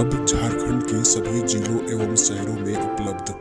अब झारखंड के सभी जिलों एवं शहरों में उपलब्ध।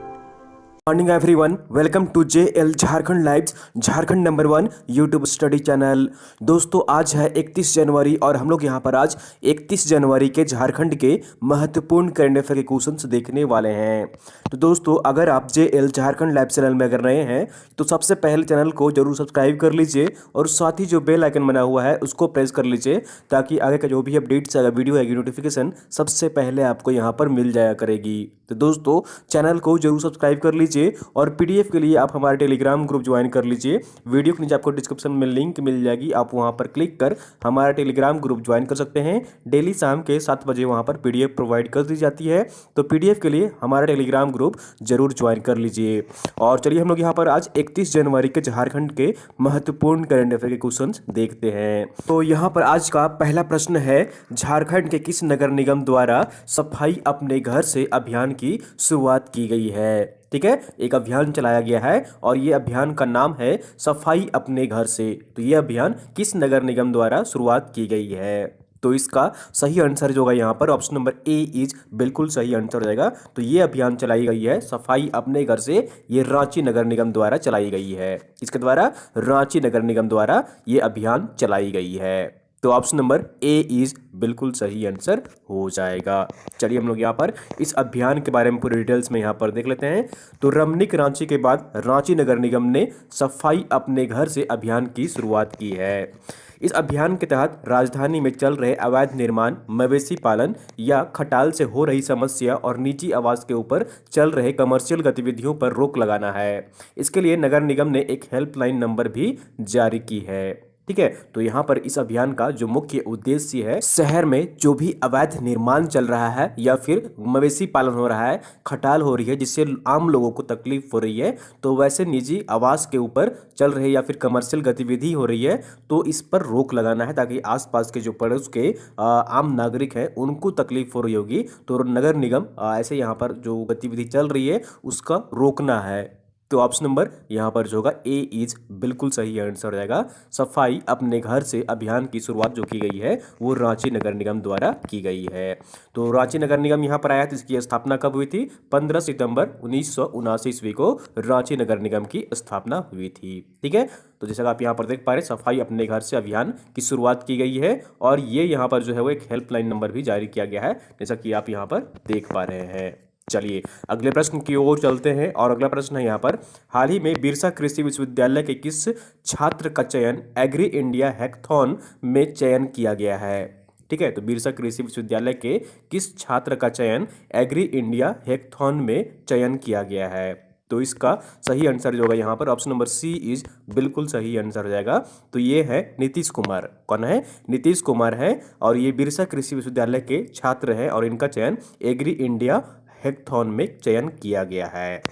Morning everyone, welcome to JL Jharkhand lives, Jharkhand number 1 YouTube study channel. दोस्तों आज है 31 जनवरी और हम लोग यहाँ पर आज 31 जनवरी के झारखंड के महत्वपूर्ण करंट अफेयर के क्वेश्चंस देखने वाले हैं। तो दोस्तों अगर आप JL झारखंड लाइव चैनल में अगर नए हैं तो सबसे पहले चैनल को जरूर सब्सक्राइब कर लीजिए और साथ ही जो बेल आइकन बना हुआ है उसको प्रेस कर लीजिए ताकि आगे का जो भी अपडेट्स आएगा, वीडियो आएगी, नोटिफिकेशन सबसे पहले आपको यहाँ पर मिल जाया करेगी। तो दोस्तों चैनल को जरूर सब्सक्राइब कर लीजिए और पीडीएफ के लिए आप हमारे टेलीग्राम ग्रुप ज्वाइन कर लीजिए। वीडियो के नीचे आपको डिस्क्रिप्शन में लिंक मिल जाएगी, आप वहां पर क्लिक कर हमारा टेलीग्राम ग्रुप ज्वाइन कर सकते हैं। डेली शाम के 7 बजे वहां पर पीडीएफ प्रोवाइड कर दी जाती है, तो पीडीएफ के लिए हमारा टेलीग्राम ग्रुप जरूर ज्वाइन कर लीजिए। और चलिए हम लोग यहाँ पर आज 31 जनवरी के झारखंड के महत्वपूर्ण करंट अफेयर के क्वेश्चन देखते हैं। तो यहाँ पर आज का पहला प्रश्न है, झारखंड के किस नगर निगम द्वारा सफाई अपने घर से अभियान की शुरुआत की गई है? ठीक है, एक अभियान चलाया गया है और ये अभियान का नाम है सफाई अपने घर से। तो ये अभियान किस नगर निगम द्वारा शुरुआत की गई है? तो इसका सही आंसर जो होगा यहाँ पर ऑप्शन नंबर ए इज बिल्कुल सही आंसर हो जाएगा। तो ये अभियान चलाई गई है सफाई अपने घर से, ये रांची नगर निगम द्वारा चलाई गई है। इसके द्वारा रांची नगर निगम द्वारा ये अभियान चलाई गई है। तो ऑप्शन नंबर ए इज बिल्कुल सही आंसर हो जाएगा। चलिए हम लोग यहाँ पर इस अभियान के बारे में पूरी डिटेल्स में यहाँ पर देख लेते हैं। तो रमणीक रांची के बाद रांची नगर निगम ने सफाई अपने घर से अभियान की शुरुआत की है। इस अभियान के तहत राजधानी में चल रहे अवैध निर्माण, मवेशी पालन या खटाल से हो रही समस्या और निजी आवास के ऊपर चल रहे कमर्शियल गतिविधियों पर रोक लगाना है। इसके लिए नगर निगम ने एक हेल्पलाइन नंबर भी जारी की है। ठीक है, तो यहाँ पर इस अभियान का जो मुख्य उद्देश्य है, शहर में जो भी अवैध निर्माण चल रहा है या फिर मवेशी पालन हो रहा है, खटाल हो रही है जिससे आम लोगों को तकलीफ हो रही है, तो वैसे निजी आवास के ऊपर चल रहे या फिर कमर्शियल गतिविधि हो रही है तो इस पर रोक लगाना है ताकि आसपास के जो पड़ोस के आम नागरिक हैं उनको तकलीफ हो रही होगी, तो नगर निगम ऐसे यहाँ पर जो गतिविधि चल रही है उसका रोकना है। तो ऑप्शन नंबर यहाँ पर जो होगा ए इज बिल्कुल सही आंसर हो जाएगा। सफाई अपने घर से अभियान की शुरुआत जो की गई है वो रांची नगर निगम द्वारा की गई है। तो रांची नगर निगम यहाँ पर आया था, इसकी स्थापना कब हुई थी? 15 सितंबर 1979 ईस्वी को रांची नगर निगम की स्थापना हुई थी। ठीक है, तो जैसा आप यहाँ पर देख पा रहे हैं सफाई अपने घर से अभियान की शुरुआत की गई है और ये यहाँ पर जो है वो एक हेल्पलाइन नंबर भी जारी किया गया है, जैसा कि आप यहाँ पर देख पा रहे हैं। चलिए अगले प्रश्न की ओर चलते हैं और अगला प्रश्न है यहाँ पर, हाल ही में बिरसा कृषि विश्वविद्यालय के किस छात्र का चयन एग्री इंडिया हैकाथॉन में चयन किया गया है? ठीक है, तो बिरसा कृषि विश्वविद्यालय के किस छात्र का चयन एग्री इंडिया हैकाथॉन में चयन किया गया है? तो इसका सही आंसर जो होगा यहाँ पर ऑप्शन नंबर सी इज बिल्कुल सही आंसर हो जाएगा। तो ये है नीतीश कुमार। कौन है? नीतीश कुमार है और ये बिरसा कृषि विश्वविद्यालय के छात्र हैं और इनका चयन एग्री इंडिया हैकाथॉन में चयन किया गया है।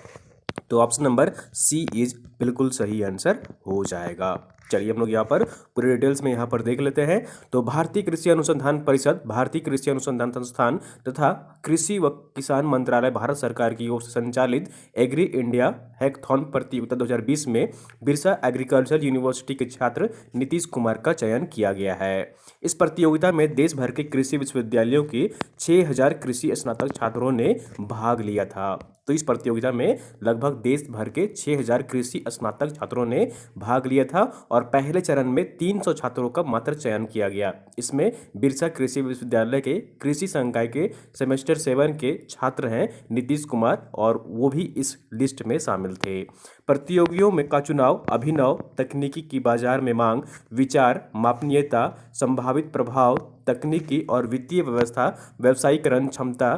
तो ऑप्शन नंबर सी इज बिल्कुल सही आंसर हो जाएगा। चलिए हम लोग यहाँ पर पूरे डिटेल्स में यहाँ पर देख लेते हैं। तो भारतीय कृषि अनुसंधान परिषद, भारतीय कृषि अनुसंधान संस्थान तथा कृषि व किसान मंत्रालय भारत सरकार की ओर से संचालित एग्री इंडिया हैकाथॉन प्रतियोगिता 2020 में बिरसा एग्रीकल्चर यूनिवर्सिटी के छात्र नीतीश कुमार का चयन किया गया है। इस प्रतियोगिता में देश भर के कृषि विश्वविद्यालयों के 6000 कृषि स्नातक छात्रों ने भाग लिया था। तो इस प्रतियोगिता में लगभग देश भर के 6000 कृषि स्नातक छात्रों ने भाग लिया था और पहले चरण में 300 छात्रों का मात्र चयन किया गया। इसमें बिरसा कृषि विश्वविद्यालय के कृषि संकाय के सेमेस्टर 7 के छात्र हैं नीतीश कुमार और वो भी इस लिस्ट में शामिल थे। प्रतियोगियों में का चुनाव अभिनव तकनीकी की बाजार में मांग, विचार, मापनीयता, संभावित प्रभाव, तकनीकी और वित्तीय व्यवस्था, व्यवसायीकरण क्षमता,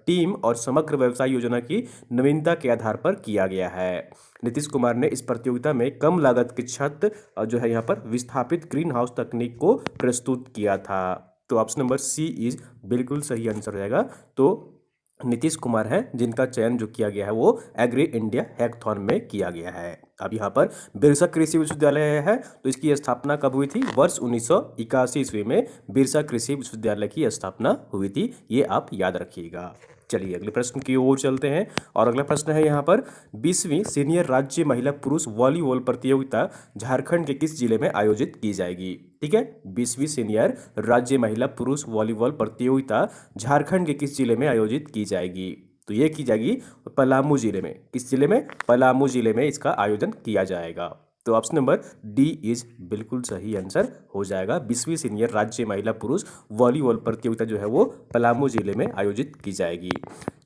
टीम और समग्र व्यवसाय योजना की नवीनता के आधार पर किया गया है। नीतीश कुमार ने इस प्रतियोगिता में कम लागत की छत जो है यहाँ पर विस्थापित ग्रीन हाउस तकनीक को प्रस्तुत किया था। तो ऑप्शन नंबर सी इज बिल्कुल सही आंसर हो जाएगा। तो नीतीश कुमार हैं जिनका चयन जो किया गया है वो एग्री इंडिया हैकाथॉन में किया गया है। अब यहाँ पर बिरसा कृषि विश्वविद्यालय है तो इसकी स्थापना कब हुई थी? वर्ष 1981 ईस्वी में बिरसा कृषि विश्वविद्यालय की स्थापना हुई थी, ये आप याद रखिएगा। चलिए अगले प्रश्न की ओर चलते हैं और अगला प्रश्न है यहाँ पर 20वीं सीनियर राज्य महिला पुरुष वॉलीबॉल प्रतियोगिता झारखंड के किस जिले में आयोजित की जाएगी। ठीक है, 20वीं सीनियर राज्य महिला पुरुष वॉलीबॉल प्रतियोगिता झारखंड के किस जिले में आयोजित की जाएगी। तो ये की जाएगी पलामू जिले में। किस जिले में? पलामू जिले में इसका आयोजन किया जाएगा। तो ऑप्शन नंबर डी इज बिल्कुल सही आंसर हो जाएगा। 20वीं सीनियर राज्य महिला पुरुष वॉलीबॉल प्रतियोगिता जो है वो पलामू जिले में आयोजित की जाएगी।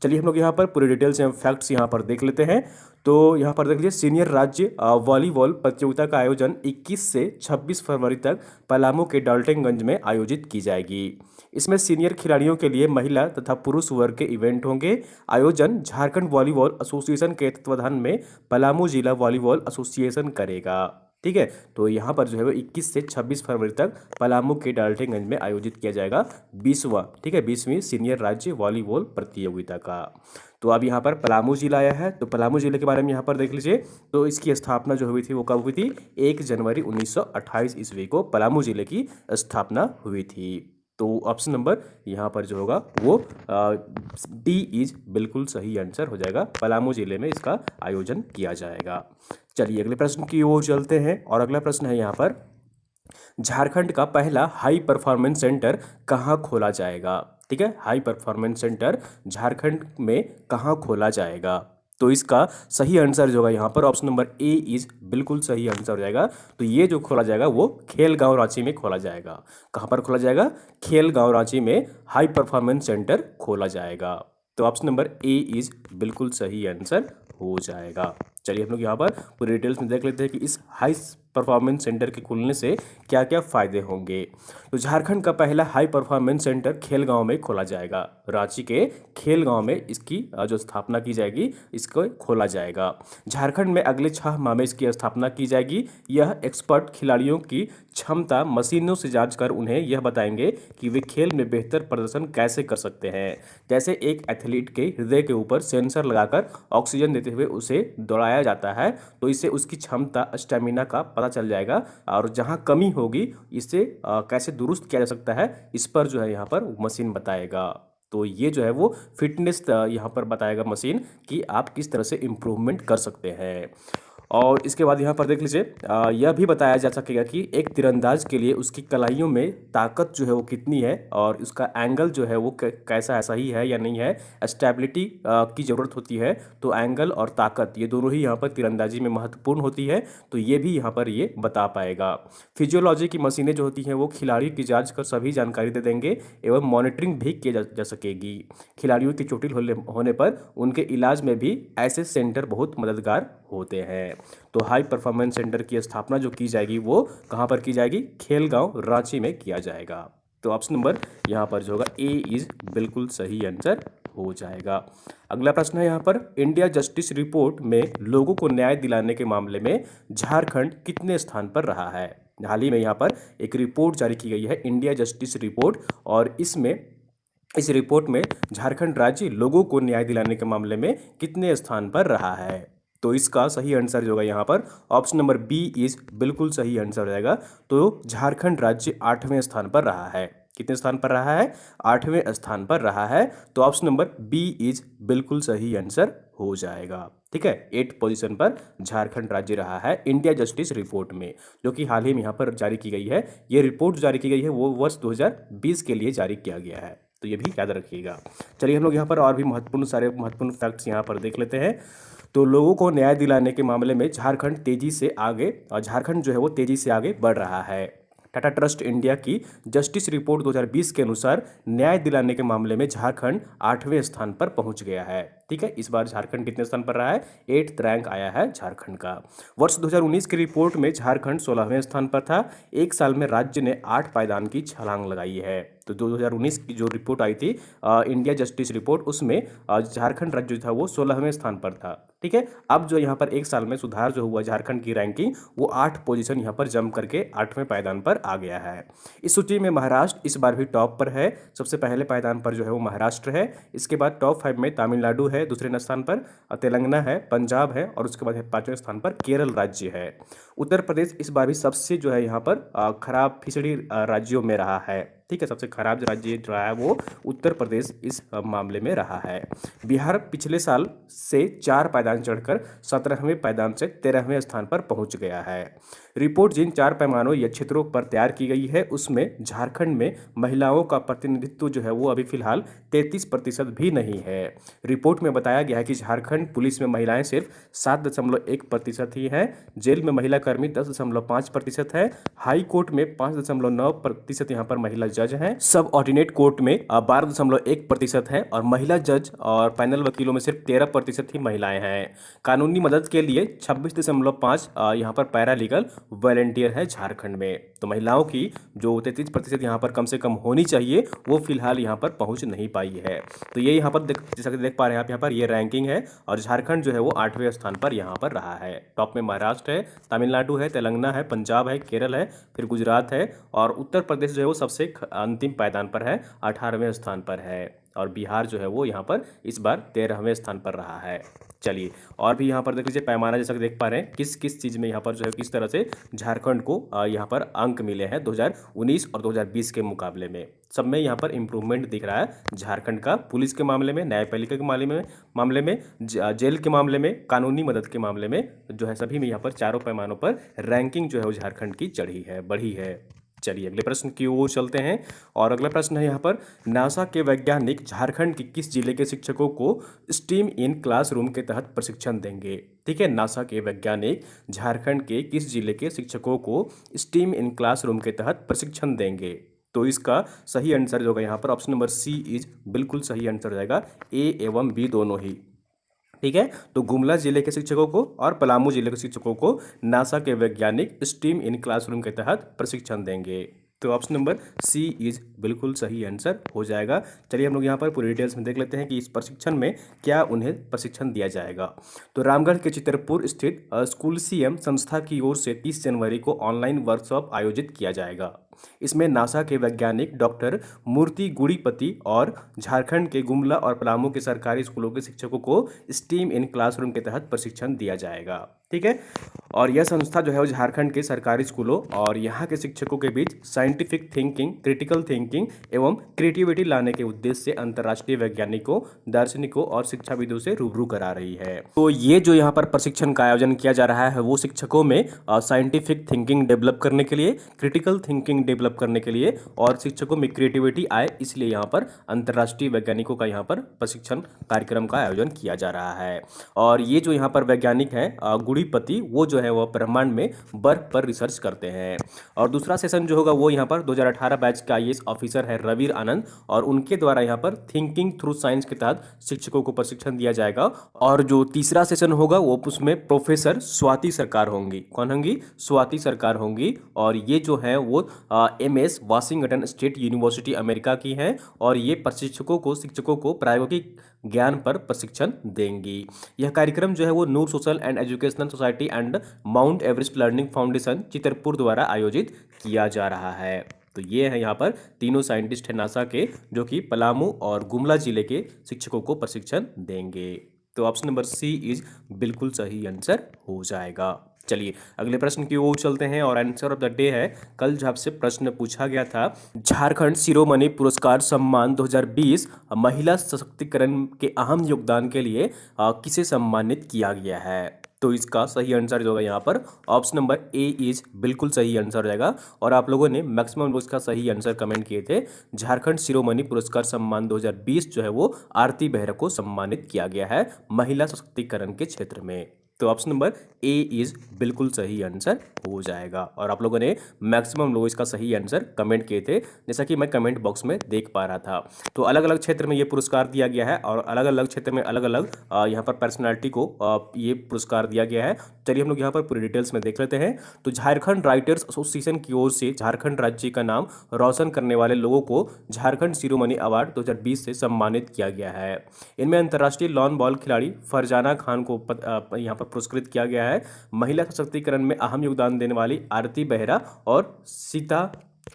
चलिए हम लोग यहाँ पर पूरे डिटेल्स एवं फैक्ट्स यहाँ पर देख लेते हैं। तो यहाँ पर देख लीजिए, सीनियर राज्य वॉलीबॉल प्रतियोगिता का आयोजन 21 से 26 फरवरी तक पलामू के डाल्टनगंज में आयोजित की जाएगी। इसमें सीनियर खिलाड़ियों के लिए महिला तथा पुरुष वर्ग के इवेंट होंगे। आयोजन झारखंड वॉलीबॉल एसोसिएशन के तत्वाधान में पलामू जिला वॉलीबॉल एसोसिएशन करेगा। ठीक है, तो यहाँ पर जो है वो 21 से 26 फरवरी तक पलामू के डाल्टनगंज में आयोजित किया जाएगा 20वां, ठीक है, 20वीं सीनियर राज्य वॉलीबॉल प्रतियोगिता का। तो अब यहाँ पर पलामू जिला आया है, तो पलामू जिले के बारे में यहाँ पर देख लीजिए। तो इसकी स्थापना जो हुई थी वो कब हुई थी? 1 जनवरी 1928 ईस्वी को पलामू जिले की स्थापना हुई थी। तो ऑप्शन नंबर यहाँ पर जो होगा वो डी इज बिल्कुल सही आंसर हो जाएगा। पलामू जिले में इसका आयोजन किया जाएगा। चलिए अगले प्रश्न की ओर चलते हैं और अगला प्रश्न है यहाँ पर, झारखंड का पहला हाई परफॉर्मेंस सेंटर कहाँ खोला जाएगा। ठीक है, हाई परफॉर्मेंस सेंटर झारखंड में कहाँ खोला जाएगा। तो इसका सही आंसर जो होगा यहाँ पर ऑप्शन नंबर ए इज बिल्कुल सही आंसर हो जाएगा। तो ये जो खोला जाएगा वो खेलगांव रांची में खोला जाएगा। कहाँ पर खोला जाएगा? खेलगांव रांची में हाई परफॉर्मेंस सेंटर खोला जाएगा। तो ऑप्शन नंबर ए इज बिल्कुल सही आंसर हो जाएगा। चलिए हम लोग यहाँ पर पूरी डिटेल्स में देख लेते हैं कि इस हाई परफॉर्मेंस सेंटर के खुलने से क्या क्या फ़ायदे होंगे। तो झारखंड का पहला हाई परफॉर्मेंस सेंटर खेलगांव में खोला जाएगा। रांची के खेलगांव में इसकी जो स्थापना की जाएगी, इसको खोला जाएगा। झारखंड में अगले 6 माह में इसकी स्थापना की जाएगी। यह एक्सपर्ट खिलाड़ियों की क्षमता मशीनों से जांच कर उन्हें यह बताएंगे कि वे खेल में बेहतर प्रदर्शन कैसे कर सकते हैं। जैसे एक एथलीट के हृदय के ऊपर सेंसर लगाकर ऑक्सीजन देते हुए उसे दौड़ाया जाता है, तो इससे उसकी क्षमता स्टेमिना का पता चल जाएगा और जहां कमी होगी इसे कैसे दुरुस्त किया जा सकता है, इस पर जो है यहाँ पर मशीन बताएगा। तो ये जो है वो फिटनेस यहाँ पर बताएगा मशीन कि आप किस तरह से इम्प्रूवमेंट कर सकते हैं। और इसके बाद यहाँ पर देख लीजिए, यह भी बताया जा सकेगा कि एक तीरंदाज के लिए उसकी कलाइयों में ताकत जो है वो कितनी है और उसका एंगल जो है वो कैसा है, सही है या नहीं है। स्टेबिलिटी की ज़रूरत होती है, तो एंगल और ताकत ये दोनों ही यहाँ पर तीरंदाजी में महत्वपूर्ण होती है। तो ये भी यहाँ पर ये बता पाएगा। फिजियोलॉजी की मशीनें जो होती हैं वो खिलाड़ी की जाँच कर सभी जानकारी दे देंगे एवं मॉनिटरिंग भी की जा सकेगी। खिलाड़ियों की चोटिल होने पर उनके इलाज में भी ऐसे सेंटर बहुत मददगार होते हैं। तो हाई परफॉर्मेंस सेंटर की स्थापना जो की जाएगी वो कहाँ पर की जाएगी? खेलगांव रांची में किया जाएगा। तो ऑप्शन नंबर यहाँ पर जो होगा ए इज बिल्कुल सही आंसर हो जाएगा। अगला प्रश्न है यहाँ पर, इंडिया जस्टिस रिपोर्ट में लोगों को न्याय दिलाने के मामले में झारखंड कितने स्थान पर रहा है। हाल ही में यहाँ पर एक रिपोर्ट जारी की गई है, इंडिया जस्टिस रिपोर्ट, और इस रिपोर्ट में झारखंड राज्य लोगों को न्याय दिलाने के मामले में कितने स्थान पर रहा है। तो इसका सही आंसर जो होगा यहाँ पर ऑप्शन नंबर बी इज बिल्कुल सही आंसर हो जाएगा। तो झारखंड राज्य 8वें स्थान पर रहा है। कितने स्थान पर रहा है? 8वें स्थान पर रहा है। तो ऑप्शन नंबर बी इज बिल्कुल सही आंसर हो जाएगा। ठीक है, 8 पोजीशन पर झारखंड राज्य रहा है इंडिया जस्टिस रिपोर्ट में, जो कि हाल ही में यहाँ पर जारी की गई है। ये रिपोर्ट जारी की गई है वो वर्ष 2020 के लिए जारी किया गया है, तो ये भी याद रखिएगा। चलिए हम लोग यहाँ पर और भी महत्वपूर्ण फैक्ट्स यहाँ पर देख लेते हैं। तो लोगों को न्याय दिलाने के मामले में झारखंड तेजी से आगे, और झारखंड जो है वो तेजी से आगे बढ़ रहा है। टाटा ट्रस्ट इंडिया की जस्टिस रिपोर्ट 2020 के अनुसार न्याय दिलाने के मामले में झारखंड 8वें स्थान पर पहुंच गया है। ठीक है, इस बार झारखंड कितने स्थान पर रहा है? 8th रैंक आया है झारखंड का। वर्ष 2019 की रिपोर्ट में झारखंड 16वें स्थान पर था। एक साल में राज्य ने 8 पायदान की छलांग लगाई है। तो 2019 की जो रिपोर्ट आई थी इंडिया जस्टिस रिपोर्ट, उसमें झारखंड राज्य था वो 16वें स्थान पर था। ठीक है, अब जो यहाँ पर एक साल में सुधार जो हुआ झारखंड की रैंकिंग, वो 8 पोजीशन यहाँ पर जंप करके 8वें पायदान पर आ गया है। इस सूची में महाराष्ट्र इस बार भी टॉप पर है। सबसे पहले पायदान पर जो है वो महाराष्ट्र है। इसके बाद टॉप 5 में तमिलनाडु है, दूसरे स्थान पर तेलंगाना है, पंजाब है, और उसके बाद 5वें स्थान पर केरल राज्य है। उत्तर प्रदेश इस बार भी सबसे जो है यहाँ पर खराब फिसड़ी राज्यों में रहा है। ठीक है। सबसे खराब जो राज्य रहा है वो उत्तर प्रदेश इस मामले में रहा है। बिहार पिछले साल से 4 पायदान चढ़कर 17वें पायदान से 13वें स्थान पर पहुंच गया है। रिपोर्ट जिन 4 पैमानों या क्षेत्रों पर तैयार की गई है उसमें झारखंड में महिलाओं का प्रतिनिधित्व जो है वो अभी फिलहाल 33% भी नहीं है। रिपोर्ट में बताया गया है कि झारखंड पुलिस में महिलाएं सिर्फ 7.1% ही हैं, जेल में महिला कर्मी 10.5% है, हाई कोर्ट में 5.9% यहाँ पर महिला जज हैं, सब ऑर्डिनेट कोर्ट में 12.1% है और महिला जज और पैनल वकीलों में सिर्फ 13% ही महिलाएं हैं। कानूनी मदद के लिए 26.5 यहाँ पर पैरालीगल वॉलंटियर है झारखंड में। तो महिलाओं की जो 33% यहाँ पर कम से कम होनी चाहिए वो फिलहाल यहाँ पर पहुँच नहीं पाई है। तो ये यहाँ पर जैसा कि देख पा रहे हैं आप, यहाँ पर ये रैंकिंग है और झारखंड जो है वो 8वें स्थान पर यहाँ पर रहा है। टॉप में महाराष्ट्र है, तमिलनाडु है, तेलंगाना है, पंजाब है, केरल है, फिर गुजरात है और उत्तर प्रदेश जो है वो सबसे अंतिम पायदान पर है, 18वें स्थान पर है और बिहार जो है वो यहाँ पर इस बार 13वें स्थान पर रहा है। चलिए और भी यहाँ पर देख लीजिए पैमाना, जैसा कि देख पा रहे हैं किस किस चीज़ में यहाँ पर जो है किस तरह से झारखंड को यहाँ पर अंक मिले हैं 2019 और 2020 के मुकाबले में। सब में यहाँ पर इम्प्रूवमेंट दिख रहा है झारखंड का, पुलिस के मामले में, न्यायपालिका के मामले में, जेल के मामले में, कानूनी मदद के मामले में जो है सभी में यहाँ पर चारों पैमानों पर रैंकिंग जो है वो झारखंड की चढ़ी है, बढ़ी है। चलिए अगले प्रश्न की ओर चलते हैं और अगला प्रश्न है यहाँ पर, नासा के वैज्ञानिक झारखंड के किस जिले के शिक्षकों को स्टीम इन क्लासरूम के तहत प्रशिक्षण देंगे? ठीक है, नासा के वैज्ञानिक झारखंड के किस जिले के शिक्षकों को स्टीम इन क्लासरूम के तहत प्रशिक्षण देंगे? तो इसका सही आंसर जो होगा यहाँ पर ऑप्शन नंबर सी इज बिल्कुल सही आंसर हो जाएगा, ए एवं बी दोनों ही। ठीक है, तो गुमला जिले के शिक्षकों को और पलामू जिले के शिक्षकों को नासा के वैज्ञानिक स्टीम इन क्लासरूम के तहत प्रशिक्षण देंगे। तो ऑप्शन नंबर सी इज बिल्कुल सही आंसर हो जाएगा। चलिए हम लोग यहाँ पर पूरी डिटेल्स में देख लेते हैं कि इस प्रशिक्षण में क्या उन्हें प्रशिक्षण दिया जाएगा। तो रामगढ़ के चितरपुर स्थित स्कूल सीएम संस्था की ओर से 30 जनवरी को ऑनलाइन वर्कशॉप आयोजित किया जाएगा। इसमें नासा के वैज्ञानिक डॉक्टर मूर्ति गुड़ीपति और झारखंड के गुमला और पलामू के सरकारी स्कूलों के शिक्षकों को स्टीम इन क्लासरूम के तहत प्रशिक्षण दिया जाएगा। ठीक है, और यह संस्था जो है वो झारखंड के सरकारी स्कूलों और यहाँ के शिक्षकों के बीच साइंटिफिक थिंकिंग, क्रिटिकल थिंकिंग एवं क्रिएटिविटी लाने के उद्देश्य से अंतर्राष्ट्रीय वैज्ञानिकों, दार्शनिकों और शिक्षाविदों से रूबरू करा रही है। तो ये जो यहाँ पर प्रशिक्षण का आयोजन किया जा रहा है वो शिक्षकों में साइंटिफिक थिंकिंग डेवलप करने के लिए, क्रिटिकल थिंकिंग डेवलप करने के लिए और शिक्षकों में क्रिएटिविटी आए, इसलिए यहाँ पर अंतर्राष्ट्रीय वैज्ञानिकों का यहाँ पर प्रशिक्षण कार्यक्रम का आयोजन किया जा रहा है। और ये जो यहाँ पर वैज्ञानिक हैं गुड़ीपति, वो जो है वह ब्रह्मांड में बर्फ पर रिसर्च करते हैं। और दूसरा सेशन जो होगा वो यहाँ पर 2018 बैच का आईएएस ऑफिसर है रवीर आनंद और उनके द्वारा यहाँ पर थिंकिंग थ्रू साइंस के तहत शिक्षकों को प्रशिक्षण दिया जाएगा। और जो तीसरा सेशन होगा वो उसमें प्रोफेसर स्वाति सरकार होंगी। कौन होंगी? स्वाति सरकार होंगी और ये जो है वो MS Washington state university America की हैं और ये प्रशिक्षकों को, शिक्षकों को प्रायोगिक ज्ञान पर प्रशिक्षण देंगी। यह कार्यक्रम जो है वो Noor social and educational society and Mount Everest learning foundation Chitarpur द्वारा आयोजित किया जा रहा है। तो ये है यहाँ पर तीनों साइंटिस्ट हैं नासा के जो कि पलामू और गुमला जिले के शिक्षकों को प्रशिक्षण देंगे। तो ऑप्शन नंबर सी इज बिल्कुल सही आंसर हो जाएगा। चलिए अगले प्रश्न की ओर चलते हैं और आंसर ऑफ द डे है, कल जब आपसे प्रश्न पूछा गया था झारखंड शिरोमणि पुरस्कार सम्मान 2020 महिला सशक्तिकरण के अहम योगदान के लिए किसे सम्मानित किया गया है? तो इसका सही आंसर जो होगा यहाँ पर ऑप्शन नंबर ए इज बिल्कुल सही आंसर हो जाएगा। और आप लोगों ने मैक्सिमम लोग इसका सही आंसर कमेंट किए थे। झारखंड शिरोमणि पुरस्कार सम्मान 2020 जो है वो आरती बेहरा को सम्मानित किया गया है महिला सशक्तिकरण के क्षेत्र में। तो ऑप्शन नंबर ए इज बिल्कुल सही आंसर हो जाएगा। और आप लोगों ने मैक्सिमम लोग इसका सही आंसर कमेंट किए थे, जैसा कि मैं कमेंट बॉक्स में देख पा रहा था। तो अलग अलग क्षेत्र में ये पुरस्कार दिया गया है और अलग अलग क्षेत्र में अलग अलग यहाँ पर पर्सनालिटी को ये पुरस्कार दिया गया है। चलिए हम लोग यहाँ पर पूरी डिटेल्स में देख लेते हैं। तो झारखंड राइटर्स एसोसिएशन की ओर से झारखंड राज्य का नाम रोशन करने वाले लोगों को झारखंड शिरोमणि अवार्ड 2020 से सम्मानित किया गया है। इनमें अंतर्राष्ट्रीय लॉन बॉल खिलाड़ी फरजाना खान को यहाँ पर पुरस्कृत किया गया है। महिला सशक्तिकरण में अहम योगदान देने वाली आरती बेहरा और सीता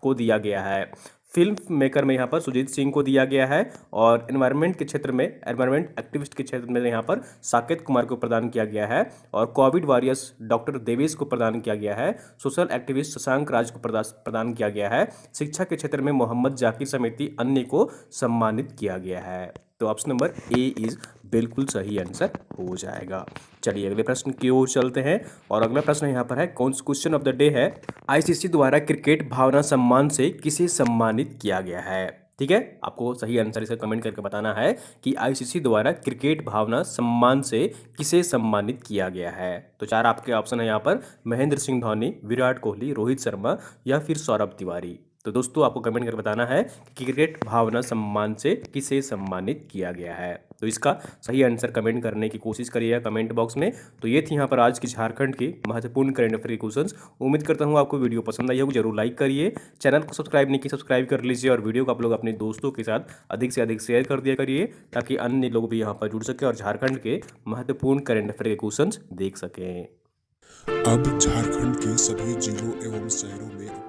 को दिया गया है। फिल्म मेकर में यहाँ पर सुजीत सिंह को दिया गया है और एनवायरनमेंट के क्षेत्र में, एनवायरनमेंट एक्टिविस्ट के क्षेत्र में यहाँ पर साकेत कुमार को प्रदान किया गया है और कोविड वॉरियर्स डॉक्टर देवेश को प्रदान किया गया है। सोशल एक्टिविस्ट शशांक राज को प्रदान किया गया है। शिक्षा के क्षेत्र में मोहम्मद जाकिर समेत अन्य को सम्मानित किया गया है। तो ऑप्शन नंबर ए इज बिल्कुल सही आंसर हो जाएगा। चलिए अगले प्रश्न की ओर चलते हैं और अगला प्रश्न यहाँ पर है, कौन सा क्वेश्चन ऑफ द डे है, आईसीसी द्वारा क्रिकेट भावना सम्मान से किसे सम्मानित किया गया है। ठीक है, आपको सही आंसर इसे कमेंट करके बताना है कि आईसीसी द्वारा क्रिकेट भावना सम्मान से किसे सम्मानित किया गया है। तो 4 आपके ऑप्शन है यहाँ पर, महेंद्र सिंह धोनी, विराट कोहली, रोहित शर्मा या फिर सौरभ तिवारी। तो दोस्तों आपको कमेंट करके बताना है कि क्रिकेट भावना सम्मान से किसे सम्मानित किया गया है। तो इसका सही आंसर कमेंट करने की कोशिश करिएगा कमेंट बॉक्स में। तो ये थी यहाँ पर आज की झारखंड की महत्वपूर्ण करंट अफेयर क्वेश्चंस। उम्मीद करता हूँ आपको वीडियो पसंद आई होगी। जरूर लाइक करिए, चैनल को सब्सक्राइब नहीं किया सब्सक्राइब कर लीजिए और वीडियो को आप लोग अपने दोस्तों के साथ अधिक से अधिक शेयर कर दिया करिए ताकि अन्य लोग भी यहाँ पर जुड़ सके और झारखंड के महत्वपूर्ण करंट अफेयर के क्वेश्चंस देख सकें। अब झारखंड के सभी जिलों एवं शहरों में